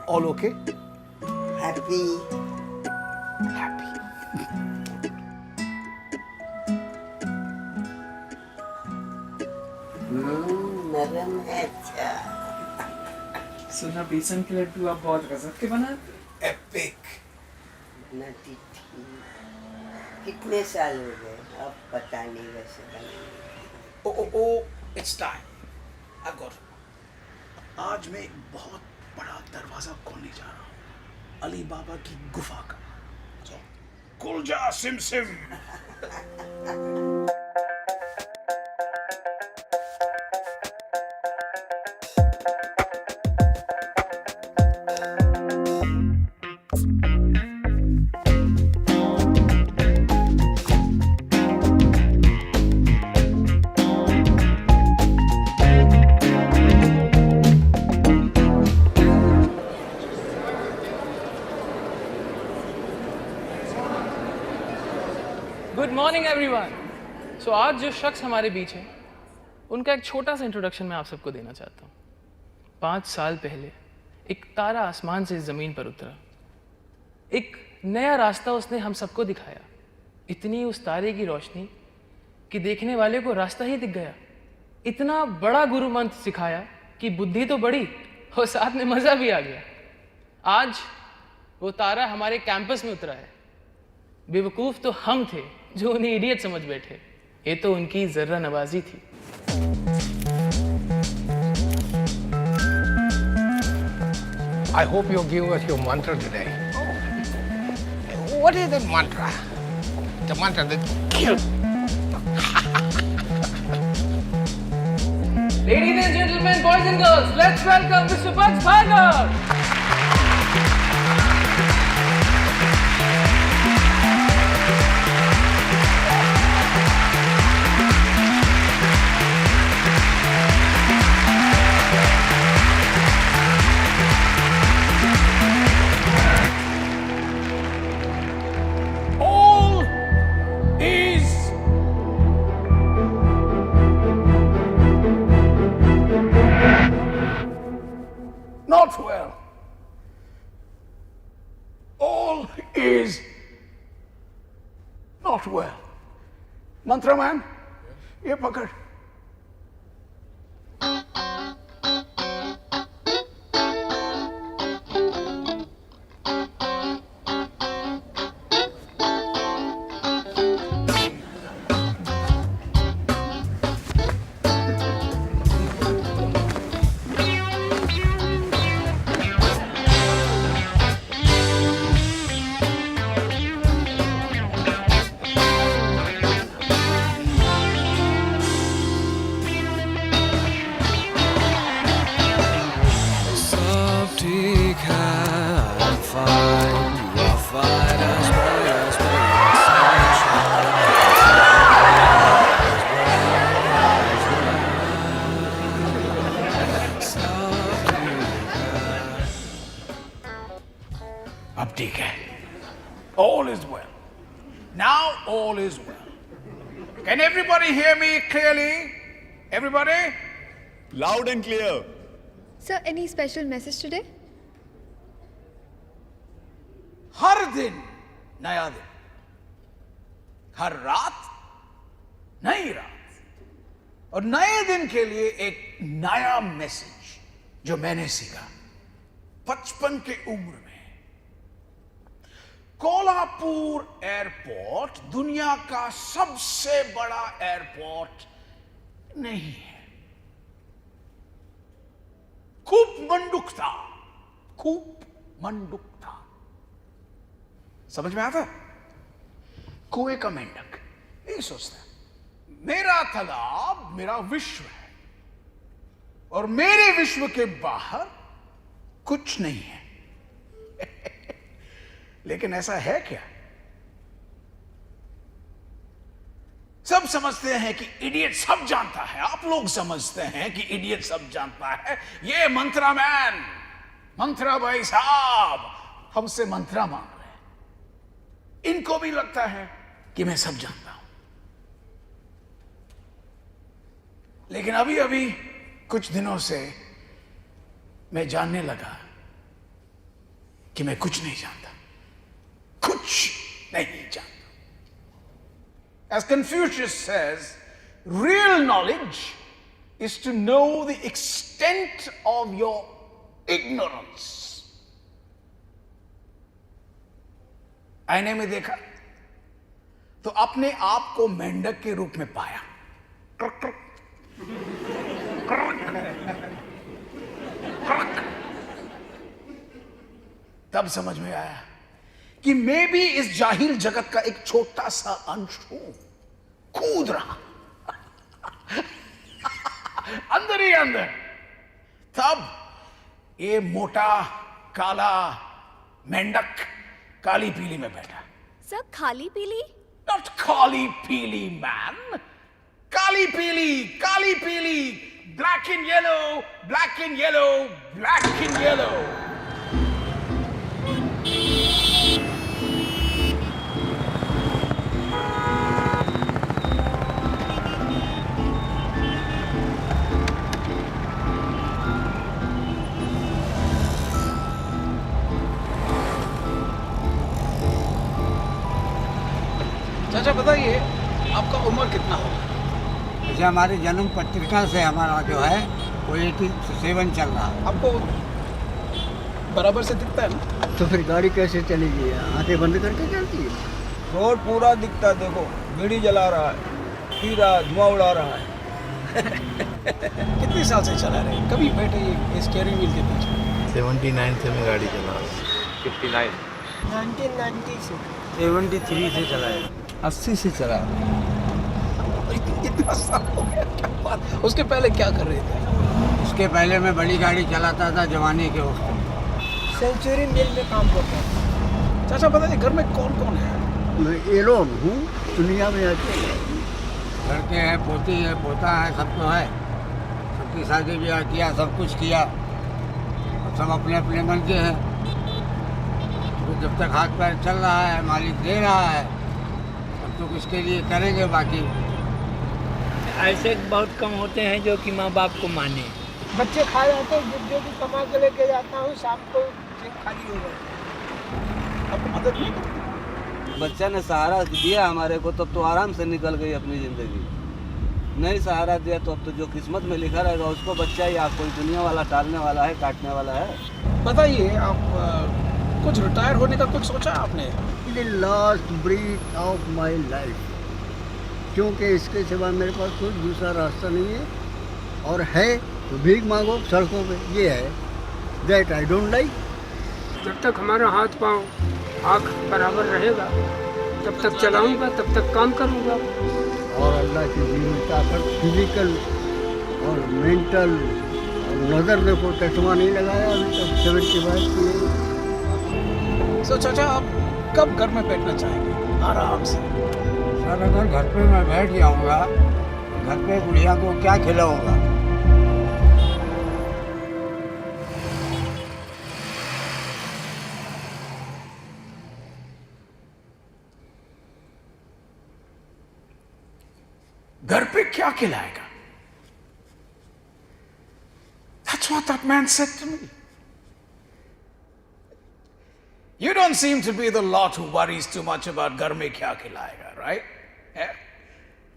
All okay? Happy. Happy. नरम है अच्छा। सुना बेसन के लड्डू आप बहुत गजब के बनाते। Epic. नटी थी। कितने साल हो गए अब पता नहीं वैसे बने। Oh, it's time. I've got it. आज मैं एक बहुत बड़ा दरवाजा खोलने जा रहा हूँ, अली बाबा की गुफा का। So, खुल जा सिम सिम। Good morning everyone. सो आज जो शख्स हमारे बीच है उनका एक छोटा सा इंट्रोडक्शन मैं आप सबको देना चाहता हूँ। 5 साल पहले एक तारा आसमान से ज़मीन पर उतरा। एक नया रास्ता उसने हम सबको दिखाया। इतनी उस तारे की रोशनी कि देखने वाले को रास्ता ही दिख गया। इतना बड़ा गुरु मंत्र सिखाया कि बुद्धि तो बढ़ी और साथ में मज़ा भी आ गया। आज वो तारा हमारे कैंपस में उतरा है। बेवकूफ़ तो हम थे जो उन्हें इडियट समझ बैठे। ये तो उनकी जर्रा नवाजी थी। I hope you give us your mantra today. What is that mantra? The mantra that kills. Ladies and gentlemen, boys and girls, let's welcome Mr. Bugs Bhagar. All is not well. All is not well. Mantra man, ये पकड़। अब ठीक है. All is well. Now all is well. Can everybody hear me clearly? Everybody? Loud and clear. Sir, any special message today? हर दिन नया दिन, हर रात नई रात, और नए दिन के लिए एक नया मैसेज जो मैंने सीखा 55 के उम्र में। कोल्हापुर एयरपोर्ट दुनिया का सबसे बड़ा एयरपोर्ट नहीं है। खूब मंडुक था, खूब मंडुक था। समझ में आता? कुएं का मेंढक यही सोचता है, मेरा तालाब मेरा विश्व है और मेरे विश्व के बाहर कुछ नहीं है। लेकिन ऐसा है क्या? सब समझते हैं कि इडियट सब जानता है। आप लोग समझते हैं कि इडियट सब जानता है। ये मंत्रा मैन, मंत्रा भाई साहब हमसे मंत्रा मांग रहे हैं। इनको भी लगता है कि मैं सब जानता हूं। लेकिन अभी अभी कुछ दिनों से मैं जानने लगा कि मैं कुछ नहीं जानता, कुछ नहीं जानता। As Confucius says, real knowledge is to know the extent of your ignorance. आईने में देखा तो अपने आप को मेंढक के रूप में पाया। क्रक, क्रक, क्रक, क्रक। तब समझ में आया कि मैं भी इस जाहिल जगत का एक छोटा सा अंश हूं, कूद रहा अंदर ही अंदर। तब ये मोटा काला मेंढक काली पीली में बैठा। सर, खाली पीली? नॉट काली पीली मैन, काली पीली, काली पीली, black and yellow, black and yellow, black and yellow. चाचा बताइए, आपका उम्र कितना होगा? जैसे हमारी जन्म पत्रिका से हमारा जो है वो 87 चल रहा है। आपको बराबर से दिखता है ना? तो फिर गाड़ी कैसे चलेगी? आंखें बंद करके चलती है। रोड पूरा दिखता है, देखो बीड़ी जला रहा है, पी रहा है, धुआं उड़ा रहा है। कितने साल से चला रहे हैं? कभी बैठे ये स्टीयरिंग व्हील के पीछे? 79 से मैं गाड़ी चला रहा हूँ। 59 1990 से 73 से चला है। 80 से चला। इतना साल हो गया, क्या बात। उसके पहले क्या कर रहे थे? उसके पहले मैं बड़ी गाड़ी चलाता था जवानी के वक्त में। सेंचुरी मिल में काम करता है। चाचा बताइए, घर में कौन कौन है? मैं एलोन हूँ, दुनिया में अकेले। लड़के हैं, पोती है, पोता है, सब तो है। सबकी शादी ब्याह किया, सब कुछ किया। अब सब अपने अपने मन के हैं। तो जब तक हाथ पैर चल रहा है, मालिक दे रहा है, तब तो इसके लिए करेंगे। बाकी ऐसे बहुत कम होते हैं जो कि माँ बाप को माने। बच्चे खा जाते हैं, जो भी कमा के लेके जाता हूँ, शाम को जेब खाली हो जाती है। अब मदद नहीं करते? बच्चा ने सहारा दिया हमारे को, तब तो आराम से निकल गई अपनी ज़िंदगी। नहीं सहारा दिया तो अब तो जो किस्मत में लिखा रहेगा उसको बच्चा ही, आप कोई दुनिया वाला टालने वाला है, काटने वाला है। बताइए, आप कुछ रिटायर होने का कुछ सोचा आपने? The last breath of my life, क्योंकि इसके सिवा मेरे पास कोई दूसरा रास्ता नहीं है। और है तो भीख मांगो सड़कों पे, ये है। That I don't like. जब तक हमारा हाथ पाँव आँख बराबर रहेगा तब तक चलाऊंगा, तब तक काम करूंगा। और अल्लाह की दी ताकत, फिजिकल और मेंटल और नज़र में कोई चश्मा नहीं लगाया अभी तक 75 की। सो चाचा, आप कब घर में बैठना चाहेंगे आराम से? सर, अगर घर पे मैं बैठ जाऊंगा, घर पे बुढ़िया को क्या खिलाऊंगा? घर पे क्या खिलाएगा? what that man said to me. You don't seem to be the lot who worries too much about घर में क्या खिलाएगा, right?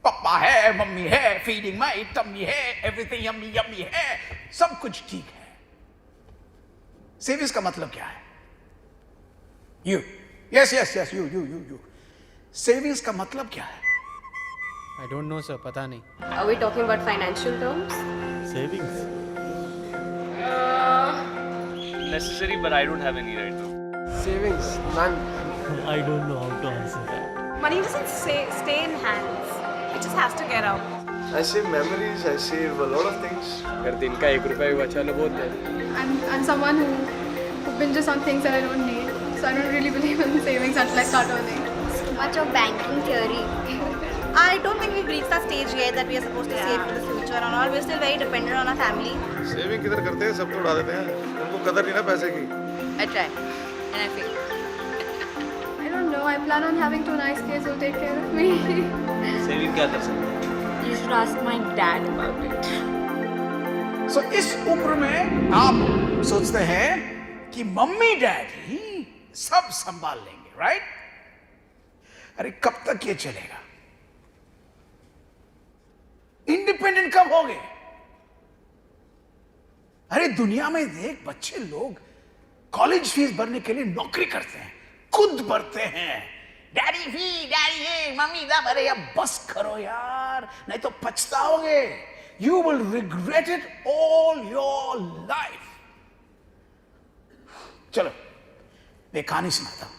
पापा है, मम्मी है, feeding my tummy है, everything yummy yummy है, सब कुछ ठीक है. Savings का मतलब क्या है? You. Yes, you. Savings का मतलब क्या है? I don't know, sir. पता नहीं. Are we talking about financial terms? Savings. Necessary, but I don't have any right now. Savings none I don't know how to answer that. Money doesn't stay in hands. It just has to get out. I save memories. I save a lot of things. अगर दिन का 1 रुपया भी बचा लो बहुत है. I'm someone who binges on things that I don't need. So I don't really believe in savings until I start earning. So much of banking theory. I don't think we've reached that stage yet that we are supposed to save for the future and all. We're still very dependent on our family. Saving किधर करते हैं? सब तो उड़ा देते हैं. उनको कदर नहीं ना पैसे की. I try. And I fail. I don't know. I plan on having 2 nice kids who'll take care of me. Saving क्या कर सकते हैं? You should ask my dad about it. So इस उम्र में आप सोचते हैं कि मम्मी डैडी सब संभाल लेंगे, राइट? अरे कब तक ये चलेगा? इंडिपेंडेंट कब होगे? अरे दुनिया में देख, बच्चे लोग कॉलेज फीस भरने के लिए नौकरी करते हैं, खुद भरते हैं. डैडी फी, डैडी ये, मम्मी दा भरे. अब बस करो यार, नहीं तो पछताओगे. You will regret it all your life. चलो, मैं कहानी सुनाता हूं.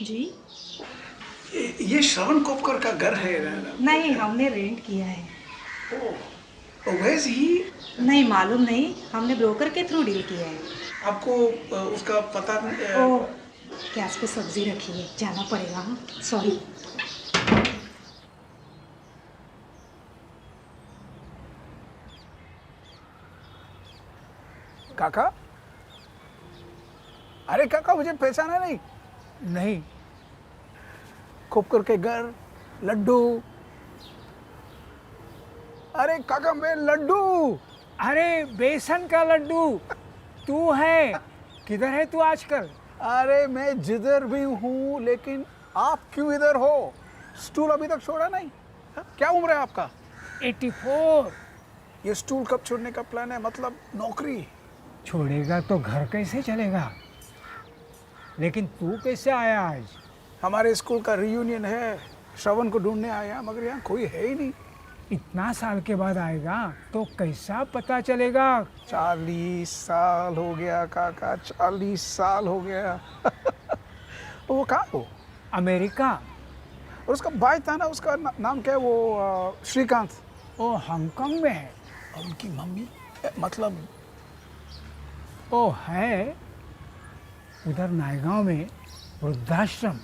जी ये श्रवण कोपकर का घर है. नहीं, हमने रेंट किया है. वैस ही नहीं मालूम नहीं, हमने ब्रोकर के थ्रू डील किया है. आपको उसका पता ओ गैस पे सब्जी रखी है, जाना पड़ेगा. हाँ सॉरी. काका, अरे काका मुझे पहचाना नहीं? नहीं. कोपकर के घर, लड्डू. अरे काका मैं लड्डू. अरे बेसन का लड्डू तू है. किधर है तू आजकल? अरे मैं जिधर भी हूँ, लेकिन आप क्यों इधर हो? स्टूल अभी तक छोड़ा नहीं? क्या उम्र है आपका? 84. ये स्टूल कब छोड़ने का प्लान है? मतलब नौकरी? छोड़ेगा तो घर कैसे चलेगा? लेकिन तू कैसे आया आज? हमारे स्कूल का रियूनियन है, श्रवण को ढूंढने आया, मगर यहाँ कोई है ही नहीं. इतना साल के बाद आएगा तो कैसा पता चलेगा? 40 साल हो गया काका, 40 साल हो गया. वो कहाँ हो? अमेरिका. और उसका भाई था ना, उसका नाम क्या है वो? श्रीकांत. ओ हांगकांग में है. और उनकी मम्मी मतलब? ओ है उधर नायगांव में वृद्धाश्रम.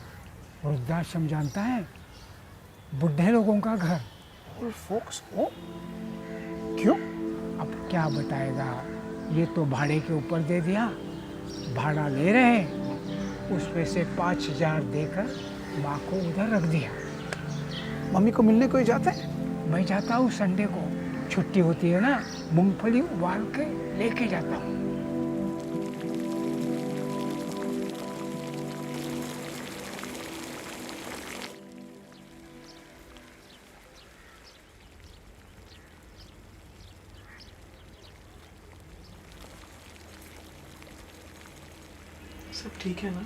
वृद्धाश्रम जानता है? बुढ़े लोगों का घर. फोक्स हो? क्यों? अब क्या बताएगा, ये तो भाड़े के ऊपर दे दिया. भाड़ा ले रहे, उसमें से 5,000 देकर माँ को उधर रख दिया. मम्मी को मिलने कोई जाते हैं? मैं जाता हूँ संडे को, छुट्टी होती है ना, मूंगफली उबाल के लेके जाता हूँ. सब ठीक है ना?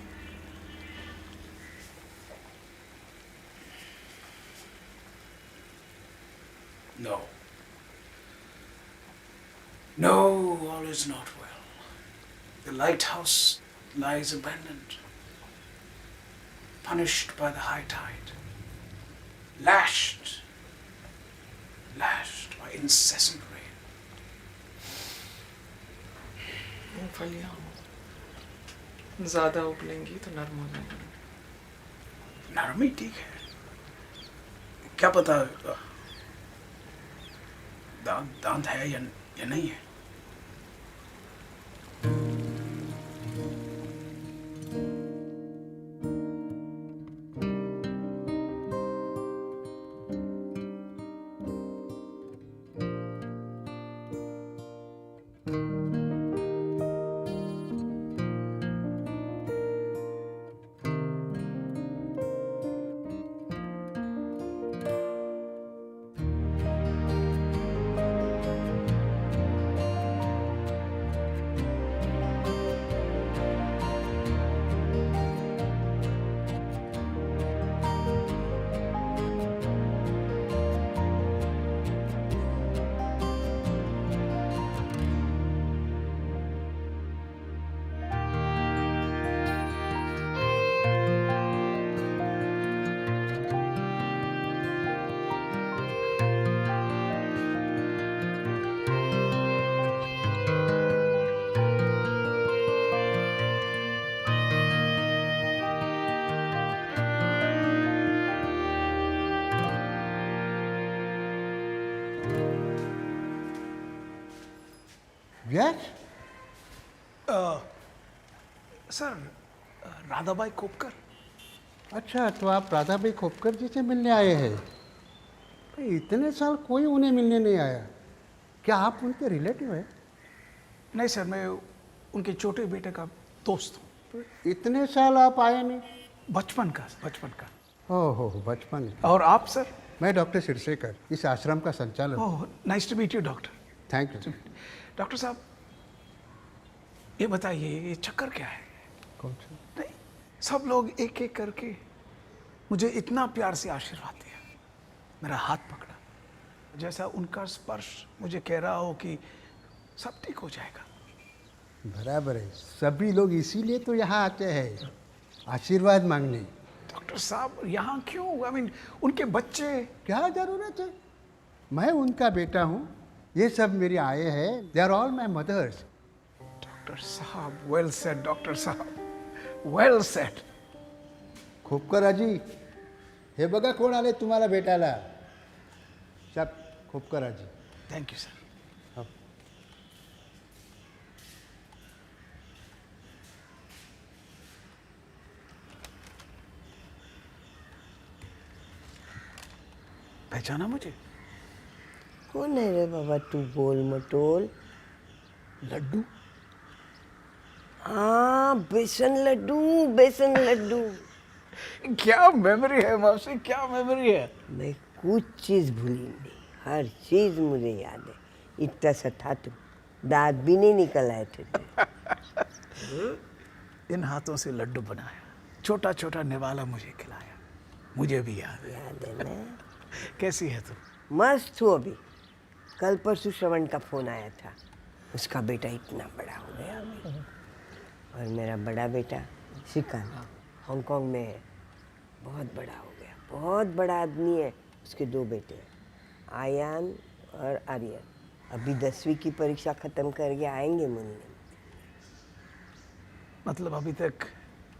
No. No, all is not well. The lighthouse lies abandoned, punished by the high tide. lashed by incessant rain. मूंगफलियाँ ज़्यादा उबलेंगी तो नरम हो जाएंगी। नरमी ठीक है, क्या पता दांत है या नहीं है। Yes sir, Radhabai Khopkar. अच्छा, तो आप राधाबाई खोपकर जी से मिलने आए हैं। भाई इतने साल कोई उन्हें मिलने नहीं आया, क्या आप उनके रिलेटिव हैं? नहीं सर, मैं उनके छोटे बेटे का दोस्त हूँ। इतने साल आप आए नहीं? बचपन का। ओहो, बचपन। और आप सर? मैं डॉक्टर सिरसेकर, इस आश्रम का संचालक। Oh, nice to meet you doctor. Thank you. Doctor साहब, ये बताइए, ये चक्कर क्या है? कौन सा? नहीं, सब लोग एक एक करके मुझे इतना प्यार से आशीर्वाद दिया, मेरा हाथ पकड़ा, जैसा उनका स्पर्श मुझे कह रहा हो कि सब ठीक हो जाएगा। बराबर है, सभी लोग इसीलिए तो यहाँ आते हैं, आशीर्वाद मांगने। डॉक्टर साहब, यहाँ क्यों? आई मीन, उनके बच्चे। क्या जरूरत है? मैं उनका बेटा हूँ, ये सब मेरी आए हैं, they are all my mothers. Doctor साहब, वेल सेड डॉक्टर साहब, वेल सेड। खोपकर आजी, हे बघा कोण आले तुम्हाला भेटायला। सब खोपकर आजी। Thank you sir. पहचाना मुझे? कौन है रे बाबा तू गोल मटोल? लड्डू। हाँ, बेसन लड्डू। क्या मेमोरी है मौसी, क्या मेमोरी है। मैं कुछ चीज़ भूली नहीं, हर चीज़ मुझे याद है। इतना सा था तू, दांत भी नहीं निकल आए थे। इन हाथों से लड्डू बनाया, छोटा छोटा निवाला मुझे खिलाया, मुझे भी याद है ना। कैसी है तू? मस्त हूँ अभी। कल परसों श्रवण का फोन आया था, उसका बेटा इतना बड़ा हो गया अभी। और मेरा बड़ा बेटा श्रीकांत हांगकांग में है, बहुत बड़ा हो गया, बहुत बड़ा आदमी है। उसके 2 बेटे हैं, आयान और आर्यन। अभी 10वीं की परीक्षा ख़त्म करके आएंगे मिलने। मतलब अभी तक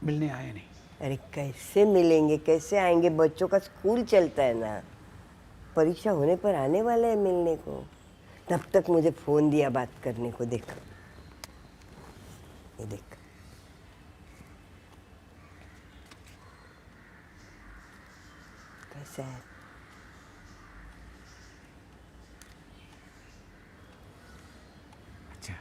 मिलने आए नहीं? अरे कैसे मिलेंगे, कैसे आएंगे, बच्चों का स्कूल चलता है ना। परीक्षा होने पर आने वाले हैं मिलने को। तब तक मुझे फ़ोन दिया बात करने को। देख, ये देख। कैसा है? अच्छा।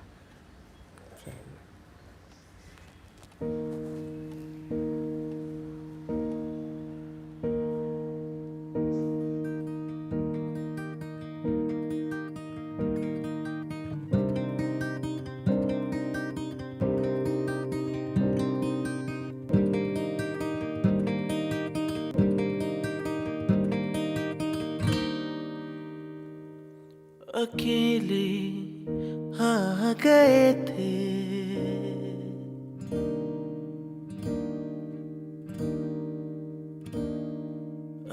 अकेले आ गए थे,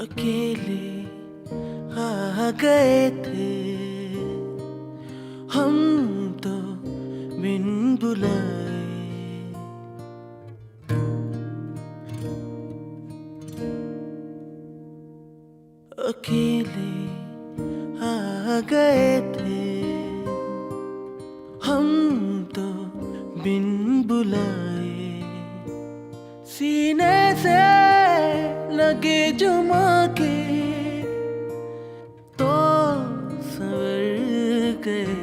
अकेले गए थे हम तो बिन बुलाए। अकेले आ गए थे हम तो बिन बुलाए। सीने से लगे जुमा के तो संवर गए,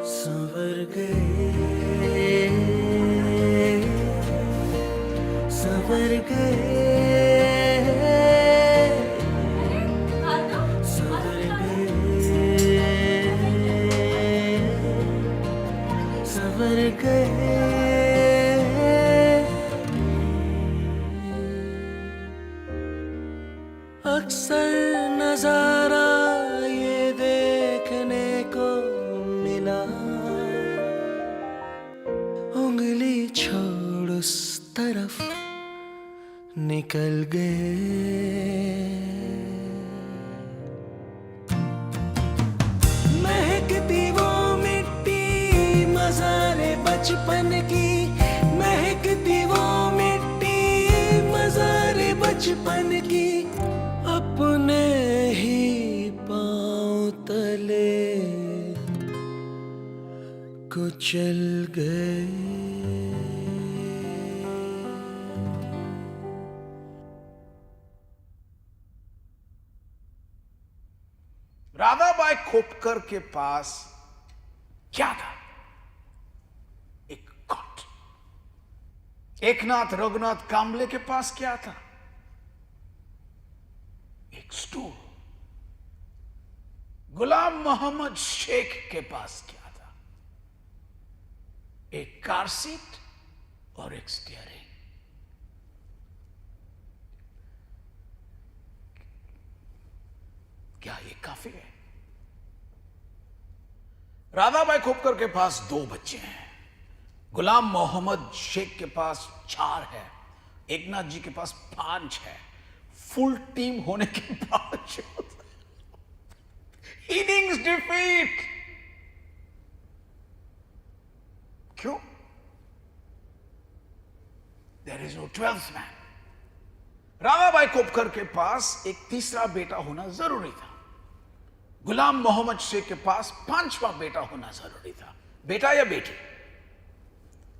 संवर गए, संवर गए, संवर गए, संवर गए। अक्सर नजारा ये देखने को मिला, उंगली छोड़ उस तरफ निकल गए। महकती वो मिट्टी मज़ारे बचपन की, महकती वो मिट्टी मज़ारे बचपन की, अपने ही पाँव तले कुचल गए। राधाबाई खोपकर के पास क्या था? एक कॉट। एकनाथ रघुनाथ कांबले के पास क्या था? एक स्टूल। गुलाम मोहम्मद शेख के पास क्या था? एक कार सीट और एक स्टीयरिंग। क्या ये काफी है? राधाबाई खोपकर के पास 2 बच्चे हैं। गुलाम मोहम्मद शेख के पास 4 है। एकनाथ जी के पास 5 है। फुल टीम होने के बावजूद इनिंग्स डिफीट। क्यों? There is no 12th man. Radhabai Khopkar के पास एक तीसरा बेटा होना जरूरी था। गुलाम मोहम्मद शेख के पास 5वां बेटा होना जरूरी था। बेटा या बेटी?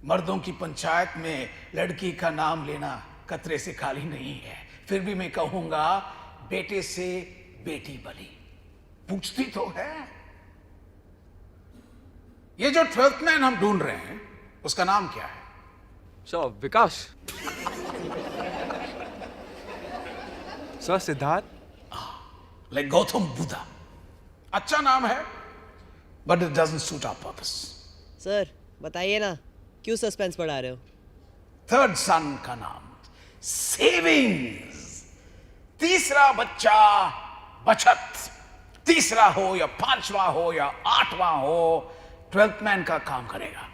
मर्दों की पंचायत में लड़की का नाम लेना कतरे से खाली नहीं है। फिर भी मैं कहूंगा बेटे से बेटी बली। पूछती तो है। ये जो 12th मैन हम ढूंढ रहे हैं उसका नाम क्या है? Sir Vikas. Sir Siddharth. Like Gautam Buddha. अच्छा नाम है but it doesn't suit our purpose. Sir बताइए ना, क्यों सस्पेंस बढ़ा रहे हो? 3rd सन का नाम सेविंग्स। तीसरा बच्चा बचत। तीसरा हो या 5वां हो या 8वां हो, 12th मैन का काम करेगा।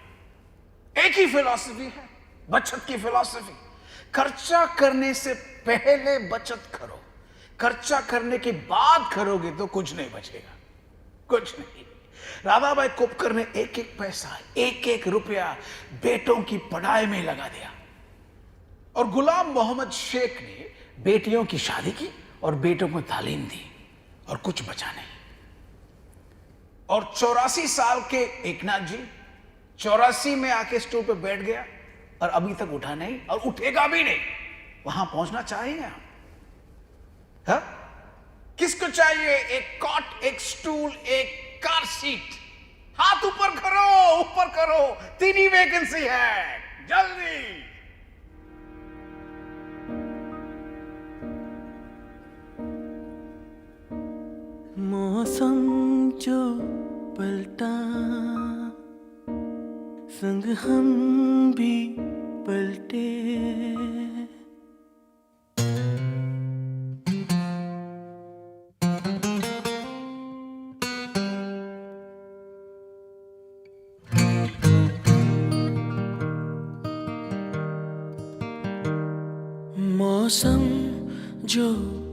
एक ही फिलॉसफी है बचत की फिलॉसफी। खर्चा करने से पहले बचत करो, खर्चा करने के बाद करोगे तो कुछ नहीं बचेगा, कुछ नहीं। राधाबाई खोपकर ने एक एक पैसा, एक एक रुपया बेटों की पढ़ाई में लगा दिया। और गुलाम मोहम्मद शेख ने बेटियों की शादी की और बेटों को तालीम दी और कुछ बचा नहीं। और 84 साल के एकनाथ जी 84 में आके स्टूल पे बैठ गया और अभी तक उठा नहीं और उठेगा भी नहीं। वहां पहुंचना चाहिए आप? हा? किसको चाहिए? एक कॉट, एक स्टूल, एक कार सीट। हाथ ऊपर करो, ऊपर करो। 3 ही वैकेंसी है, जल्दी। मौसम जो पलटा संग हम भी पलटे। मौसम जो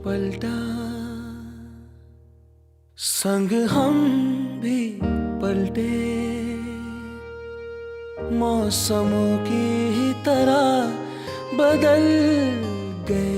पलटा संग हम भी पलटे, मौसमों की ही तरह बदल गए।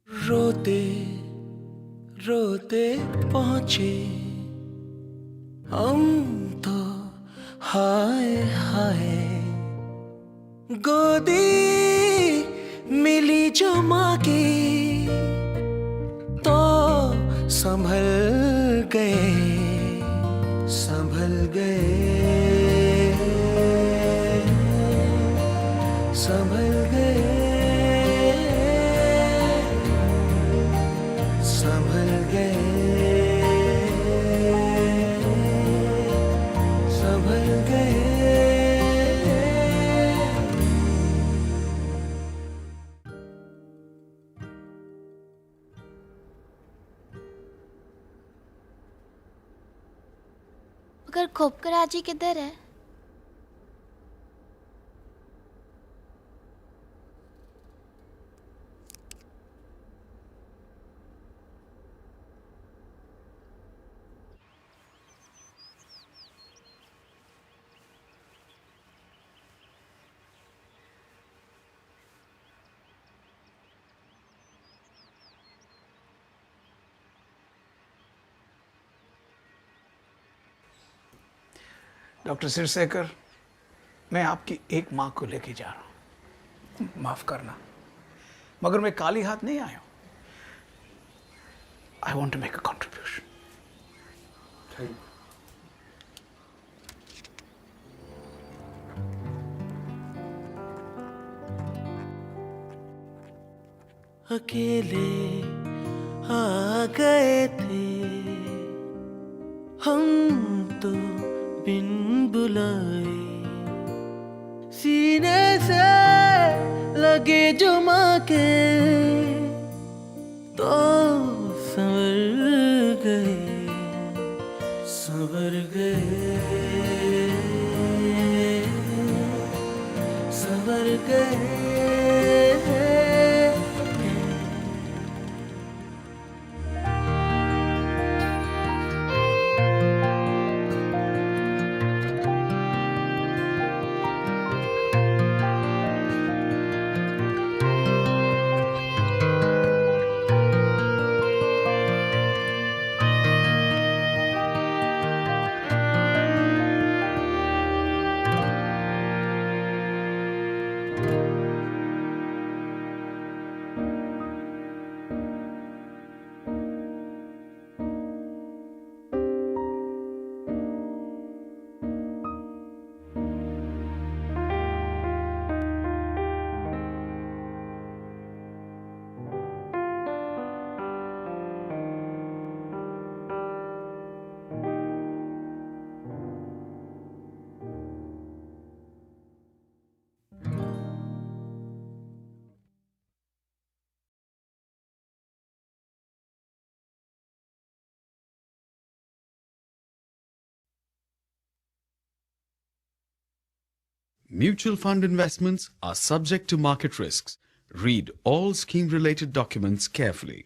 रोते रोते पहुंचे हम तो, हाय हाय। गोदी मिली जो माँ की तो संभल गए, संभल गए, संभल गए, संभल गए, संभल गए। मगर खोपकर आजी किधर है? डॉक्टर सिरसेकर, मैं आपकी एक माँ को लेके जा रहा हूँ, माफ करना, मगर मैं खाली हाथ नहीं आया हूँ। I want to make a contribution. अकेले आ गए थे हम तो बिन बुलाए, सीने से लगे जो माँ के तो संवर गए, संवर गए, संवर गए। Mutual fund investments are subject to market risks. Read all scheme-related documents carefully.